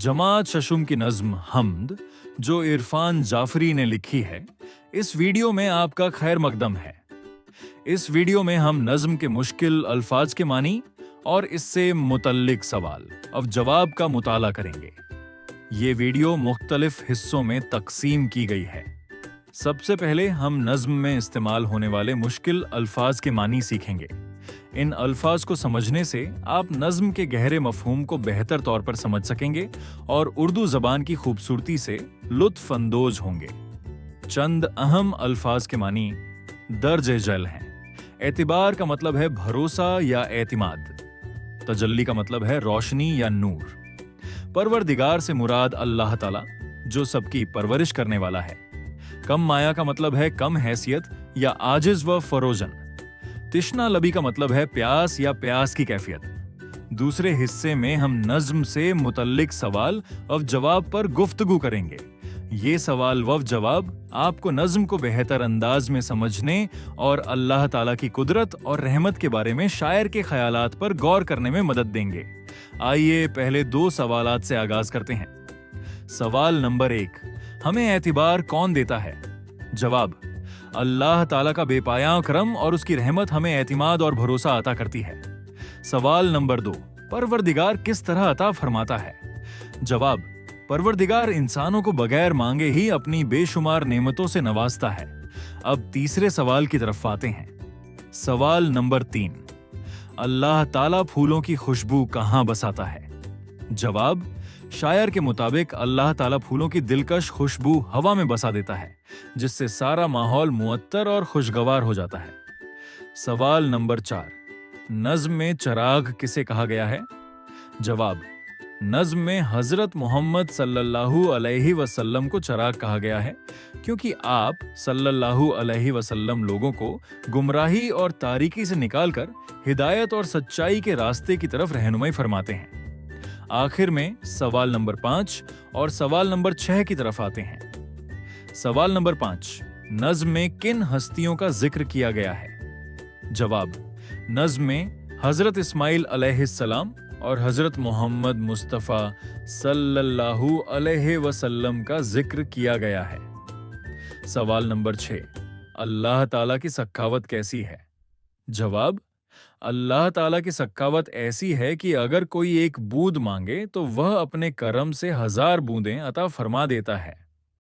जमात शशुम की नज्म हमद जो इरफान जाफरी ने लिखी है, इस वीडियो में आपका खैर मकदम है। इस वीडियो में हम नज्म के मुश्किल अल्फाज के मानी और इससे मुतल्लिक सवाल अब जवाब का मुताला करेंगे। ये वीडियो मुख्तलिफ हिस्सों में तकसीम की गई है। सबसे पहले हम नज्म में इस्तेमाल होने वाले मुश्किल अल्फाज के मानी सीखेंगे। इन अल्फाज को समझने से आप नज्म के गहरे मफहूम को बेहतर तौर पर समझ सकेंगे और उर्दू जबान की खूबसूरती से लुत्फ अंदोज होंगे। चंद अहम अल्फाज के मानी दर्ज जल हैं। एतिबार का मतलब है भरोसा या एतिमाद। तजल्ली का मतलब है रोशनी या नूर। परवरदिगार से मुराद अल्लाह ताला जो सबकी परवरिश करने वाला है। कम माया का मतलब है कम हैसियत या आजिज व फरोजन। तिश्ना लबी का मतलब है प्यास या प्यास की कैफियत। दूसरे हिस्से में हम नज्म से मुतल्लिक सवाल और जवाब पर गुफ्तगू करेंगे। ये सवाल व जवाब आपको नज्म को बेहतर अंदाज में समझने और अल्लाह ताला की कुदरत और रहमत के बारे में शायर के ख्यालात पर गौर करने में मदद देंगे। आइए पहले दो सवालात से आगाज करते हैं। सवाल नंबर 1, हमें एतिबार कौन देता है? जवाब, अल्लाह ताला का बेपाया करम और उसकी रहमत हमें एतिमाद और भरोसा अता करती है। सवाल नंबर 2, परवरदिगार किस तरह अता फरमाता है? जवाब, परवरदिगार इंसानों को बगैर मांगे ही अपनी बेशुमार नेमतों से नवाजता है। अब तीसरे सवाल की तरफ आते हैं। सवाल नंबर 3, अल्लाह ताला फूलों की खुशबू कहां बसाता है? जवाब, शायर के मुताबिक अल्लाह ताला फूलों की दिलकश खुशबू हवा में बसा देता है, जिससे सारा माहौल मुअत्तर और खुशगवार हो जाता है। सवाल नंबर 4, नज्म में चराग किसे कहा गया है? जवाब, नज्म में हजरत मोहम्मद सल्लल्लाहु अलैहि वसल्लम को चराग कहा गया है, क्योंकि आप सल्लल्लाहु अलैहि वसल्लम लोगों को गुमराही और तारीकी से निकालकर हिदायत और सच्चाई के रास्ते की तरफ रहनुमाई फरमाते हैं। आखिर में सवाल नंबर 5 और सवाल नंबर 6 की तरफ आते हैं। सवाल नंबर 5, नज्म में किन हस्तियों का जिक्र किया गया है? जवाब, नज्म में हजरत इस्माइल अलैहिस्सलाम और हजरत मोहम्मद मुस्तफ़ा सल्लल्लाहु अलैहि वसल्लम का जिक्र किया गया है। सवाल नंबर 6, अल्लाह ताला की सखावत कैसी है? जवाब, अल्लाह ताला की सखावत ऐसी है कि अगर कोई एक बूंद मांगे तो वह अपने करम से 1000 बूंदें अता फरमा देता है।